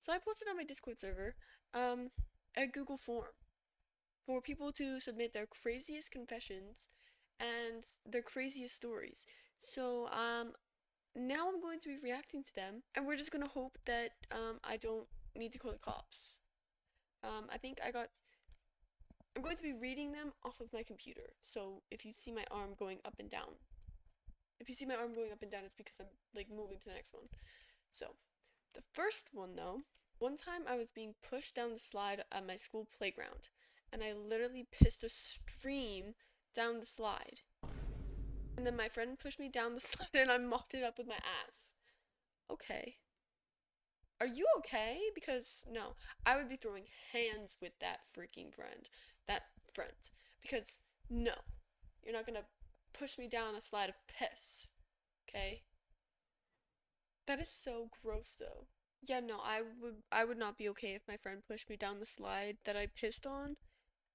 So I posted on my Discord server a Google form for people to submit their craziest confessions and their craziest stories. So now I'm going to be reacting to them, and we're just gonna hope that I don't need to call the cops. I think I'm going to be reading them off of my computer. So if you see my arm going up and down, if you see my arm going up and down, it's because I'm like moving to the next one. So the first one though, one time I was being pushed down the slide at my school playground, and I literally pissed a stream down the slide. And then my friend pushed me down the slide and I mopped it up with my ass. Okay. Are you okay? Because no, I would be throwing hands with that freaking friend. That friend. Because no, you're not gonna push me down a slide of piss. Okay? That is so gross though. Yeah, no, I would not be okay if my friend pushed me down the slide that I pissed on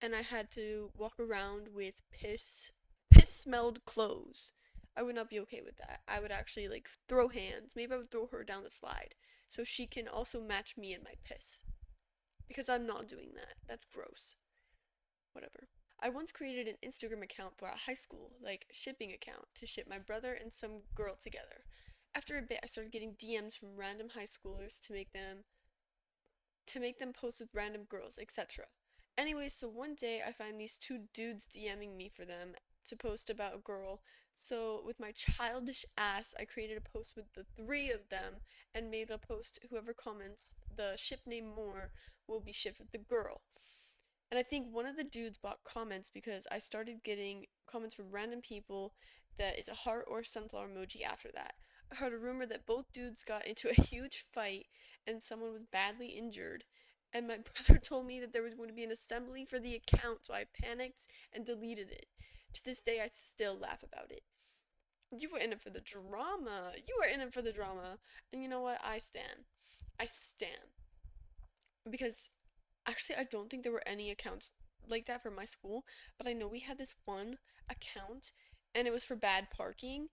and I had to walk around with piss smelled clothes. I would not be okay with that. I would actually like throw hands. Maybe I would throw her down the slide so she can also match me in my piss. Because I'm not doing that. That's gross. Whatever. I once created an Instagram account for a high school, like shipping account, to ship my brother and some girl together. After a bit, I started getting DMs from random high schoolers to make them post with random girls, etc. Anyway, so one day I find these two dudes DMing me for them to post about a girl. So with my childish ass, I created a post with the three of them and made a post whoever comments the ship name more will be shipped with the girl. And I think one of the dudes bought comments because I started getting comments from random people that is a heart or sunflower emoji after that. I heard a rumor that both dudes got into a huge fight and someone was badly injured. And my brother told me that there was going to be an assembly for the account, so I panicked and deleted it. To this day, I still laugh about it. You were in it for the drama. You were in it for the drama. And you know what? I stand. I stand. Because actually, I don't think there were any accounts like that for my school, but I know we had this one account and it was for bad parking.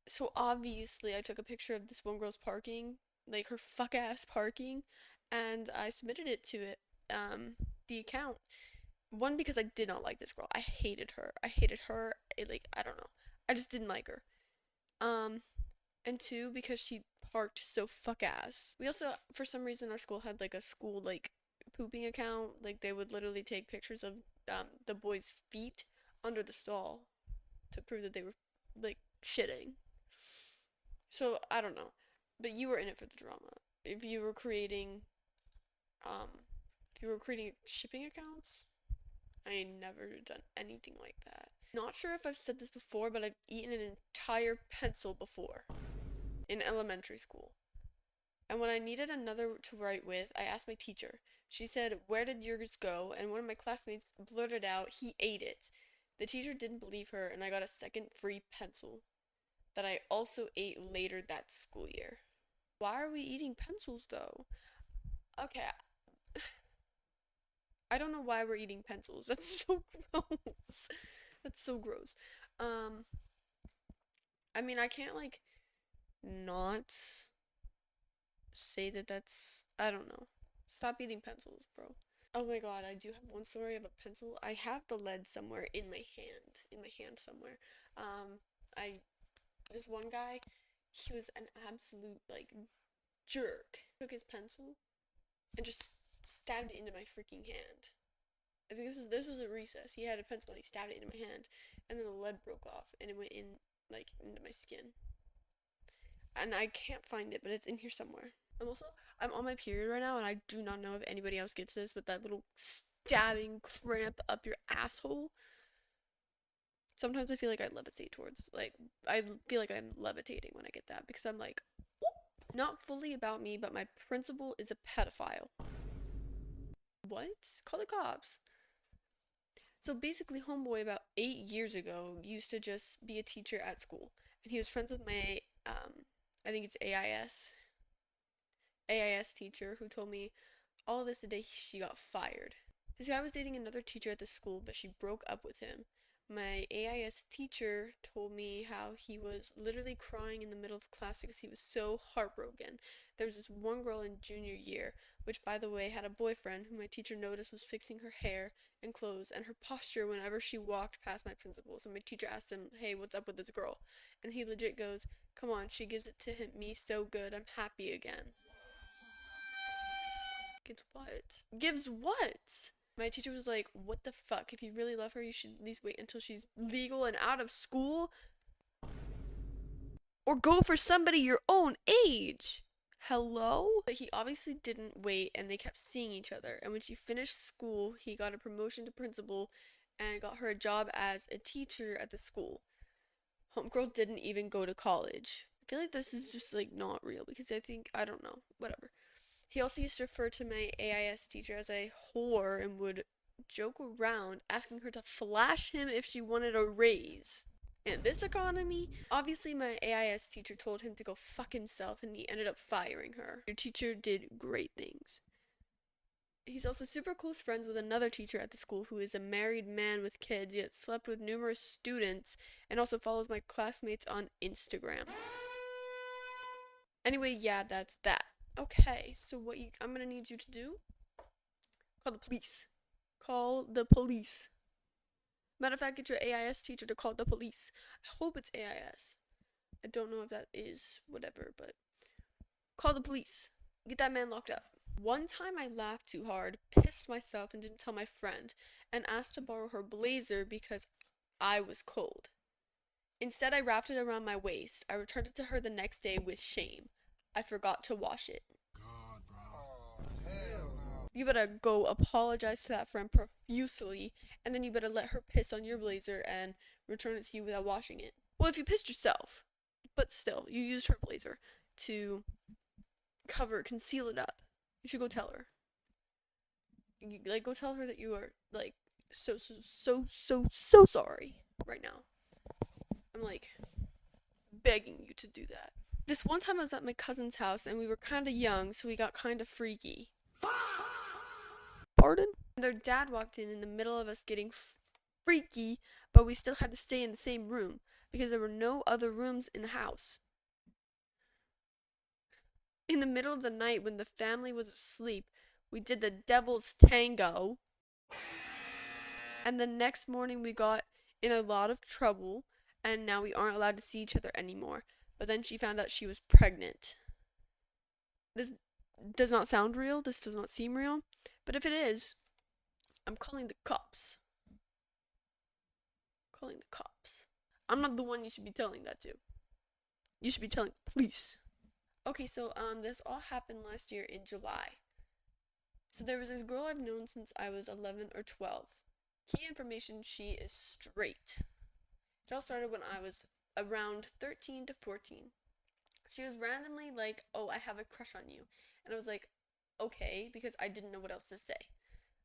So obviously, I took a picture of this one girl's parking, like her fuck ass parking, and I submitted it to the account. One, because I did not like this girl. I hated her. I hated her. Like, I don't know. I just didn't like her. Um, and two, because she parked so fuck ass. We also, for some reason, our school had like a school like pooping account. Like they would literally take pictures of the boys' feet under the stall to prove that they were like shitting. So I don't know, but you were in it for the drama. If you were creating, um, if you were creating shipping accounts, I ain't never done anything like that. Not sure if I've said this before, but I've eaten an entire pencil before in elementary school. And when I needed another to write with, I asked my teacher. She said, "Where did yours go?" And one of my classmates blurted out, "He ate it." The teacher didn't believe her, and I got a second free pencil that I also ate later that school year. Why are we eating pencils though? Okay, I don't know why we're eating pencils. That's so gross. That's so gross. Um, I mean, I can't like not say that that's, I don't know. Stop eating pencils, bro. Oh my god, I do have one story of a pencil. I have the lead somewhere in my hand somewhere. I this one guy, he was an absolute like jerk. Took his pencil and just stabbed it into my freaking hand. I think this was a recess. He had a pencil and he stabbed it into my hand, and then the lead broke off and it went in like into my skin. And I can't find it, but it's in here somewhere. I'm on my period right now, and I do not know if anybody else gets this, but that little stabbing cramp up your asshole. Sometimes I feel like I levitate towards I feel like I'm levitating when I get that because I'm like, not fully about me, but my principal is a pedophile. What? Call the cops. So basically, homeboy about 8 years ago used to just be a teacher at school, and he was friends with my I think it's AIS teacher who told me all of this the day she got fired. This guy was dating another teacher at the school, but she broke up with him. My AIS teacher told me how he was literally crying in the middle of class because he was so heartbroken. There was this one girl in junior year, which by the way had a boyfriend who my teacher noticed was fixing her hair and clothes and her posture whenever she walked past my principal. So my teacher asked him, "Hey, what's up with this girl?" And he legit goes, "Come on, she gives it to me so good. I'm happy again." Gives what? Gives what? My teacher was like, "What the fuck? If you really love her, you should at least wait until she's legal and out of school or go for somebody your own age." Hello? But he obviously didn't wait and they kept seeing each other. And when she finished school, he got a promotion to principal and got her a job as a teacher at the school. Homegirl didn't even go to college. I feel like this is just like not real because I don't know, whatever. He also used to refer to my AIS teacher as a whore and would joke around asking her to flash him if she wanted a raise. In this economy, obviously my AIS teacher told him to go fuck himself and he ended up firing her. Your teacher did great things. He's also super close friends with another teacher at the school who is a married man with kids, yet slept with numerous students, and also follows my classmates on Instagram. Anyway, yeah, that's that. Okay, so I'm gonna need you to do? Call the police. Call the police. Matter of fact, get your AIS teacher to call the police. I hope it's AIS. I don't know if that is whatever, but call the police. Get that man locked up. One time I laughed too hard, pissed myself, and didn't tell my friend, and asked to borrow her blazer because I was cold. Instead, I wrapped it around my waist. I returned it to her the next day with shame. I forgot to wash it. God, bro. Oh, hell no. You better go apologize to that friend profusely, and then you better let her piss on your blazer and return it to you without washing it. Well, if you pissed yourself, but still, you used her blazer to conceal it up. You should go tell her. Go tell her that you are, so sorry right now. I'm, begging you to do that. This one time I was at my cousin's house and we were kind of young, so we got kind of freaky. Pardon? Their dad walked in the middle of us getting freaky, but we still had to stay in the same room because there were no other rooms in the house. In the middle of the night when the family was asleep, we did the devil's tango. And the next morning we got in a lot of trouble and now we aren't allowed to see each other anymore. But then she found out she was pregnant. This does not sound real. This does not seem real. But if it is, I'm calling the cops. Calling the cops. I'm not the one you should be telling that to. You should be telling the police. Okay, so this all happened last year in July. So there was this girl I've known since I was 11 or 12. Key information, she is straight. It all started when I was around 13 to 14. She was randomly like, "Oh, I have a crush on you." And I was like, "Okay," because I didn't know what else to say.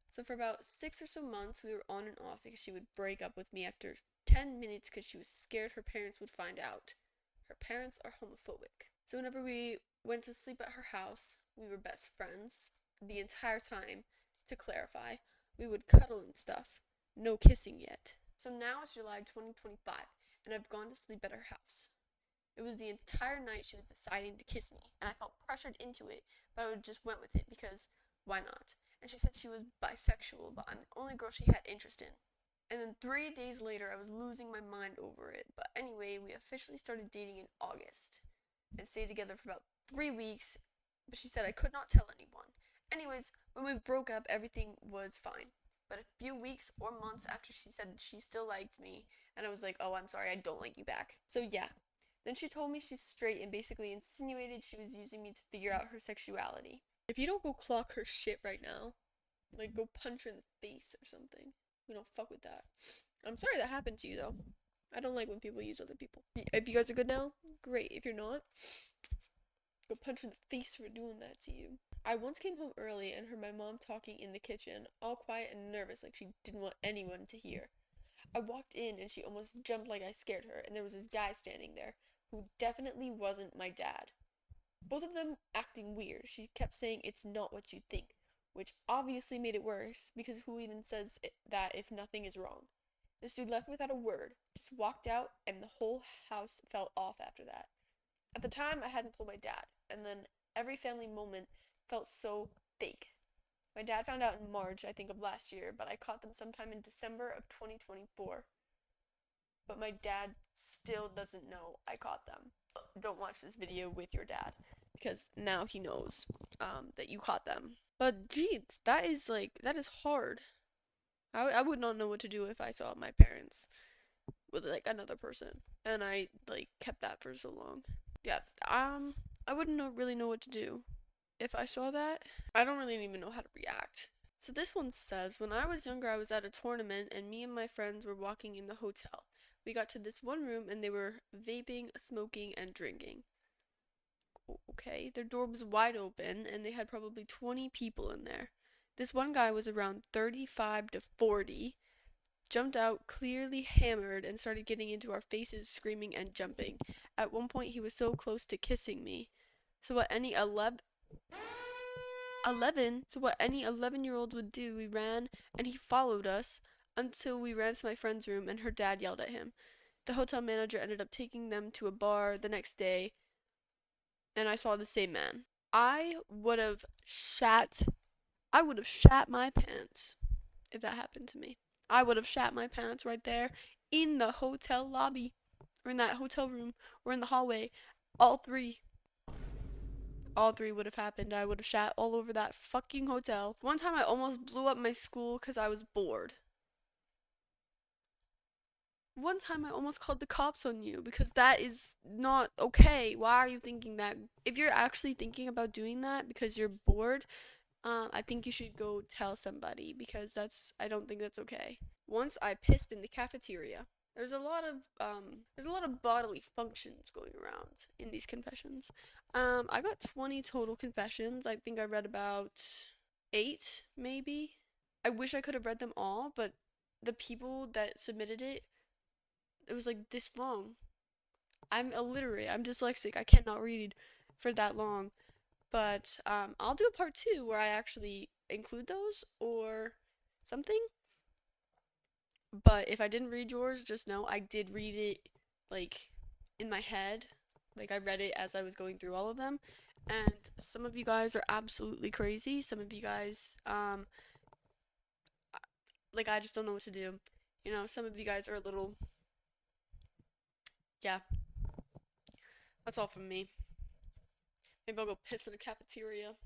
So for about 6 or so months, we were on and off because she would break up with me after 10 minutes because she was scared her parents would find out. Her parents are homophobic. So whenever we went to sleep at her house, we were best friends the entire time. To clarify, we would cuddle and stuff. No kissing yet. So now it's July 2025, and I've gone to sleep at her house. It was the entire night she was deciding to kiss me, and I felt pressured into it, but I just went with it because why not? And she said she was bisexual, but I'm the only girl she had interest in. And then 3 days later, I was losing my mind over it. But anyway, we officially started dating in August and stayed together for about 3 weeks, but she said I could not tell anyone. Anyways, when we broke up, everything was fine. But a few weeks or months after she said she still liked me, and I was like, "Oh, I'm sorry, I don't like you back." So yeah. Then she told me she's straight and basically insinuated she was using me to figure out her sexuality. If you don't go clock her shit right now, go punch her in the face or something. We don't fuck with that. I'm sorry that happened to you though. I don't like when people use other people. If you guys are good now, great. If you're not, go punch her in the face for doing that to you. I once came home early and heard my mom talking in the kitchen, all quiet and nervous like she didn't want anyone to hear. I walked in and she almost jumped like I scared her, and there was this guy standing there who definitely wasn't my dad. Both of them acting weird. She kept saying it's not what you think, which obviously made it worse because who even says that if nothing is wrong? This dude left without a word, just walked out, and the whole house fell off after that. At the time, I hadn't told my dad, and then every family moment felt so fake. My dad found out in March, I think, of last year, but I caught them sometime in December of 2024. But my dad still doesn't know I caught them. Don't watch this video with your dad because now he knows that you caught them. But geez, that is hard. I would not know what to do if I saw my parents with like another person and I like kept that for so long. Yeah, I wouldn't really know what to do if I saw that. I don't really even know how to react. So this one says, when I was younger, I was at a tournament and me and my friends were walking in the hotel. We got to this one room and they were vaping, smoking, and drinking. Okay, their door was wide open and they had probably 20 people in there. This one guy was around 35 to 40, jumped out clearly hammered and started getting into our faces, screaming and jumping. At one point, he was so close to kissing me. So what any 11, so what any 11-year-old would do, we ran and he followed us until we ran to my friend's room and her dad yelled at him. The hotel manager ended up taking them to a bar the next day and I saw the same man. I would have shat my pants if that happened to me. I would have shat my pants right there in the hotel lobby or in that hotel room or in the hallway. All three. All three would have happened. I would have shat all over that fucking hotel. One time I almost blew up my school because I was bored. One time I almost called the cops on you because that is not okay. Why are you thinking that? If you're actually thinking about doing that because you're bored, I think you should go tell somebody because I don't think that's okay. Once I pissed in the cafeteria. There's a lot of bodily functions going around in these confessions. I got 20 total confessions. I think I read about 8 maybe. I wish I could have read them all, but the people that submitted it was like this long. I'm illiterate. I'm dyslexic. I cannot read for that long. But I'll do a part 2 where I actually include those or something. But if I didn't read yours, just know I did read it like in my head. Like I read it as I was going through all of them. And some of you guys are absolutely crazy. Some of you guys like I just don't know what to do. You know, some of you guys are a little yeah, that's all from me. Maybe I'll go piss in the cafeteria.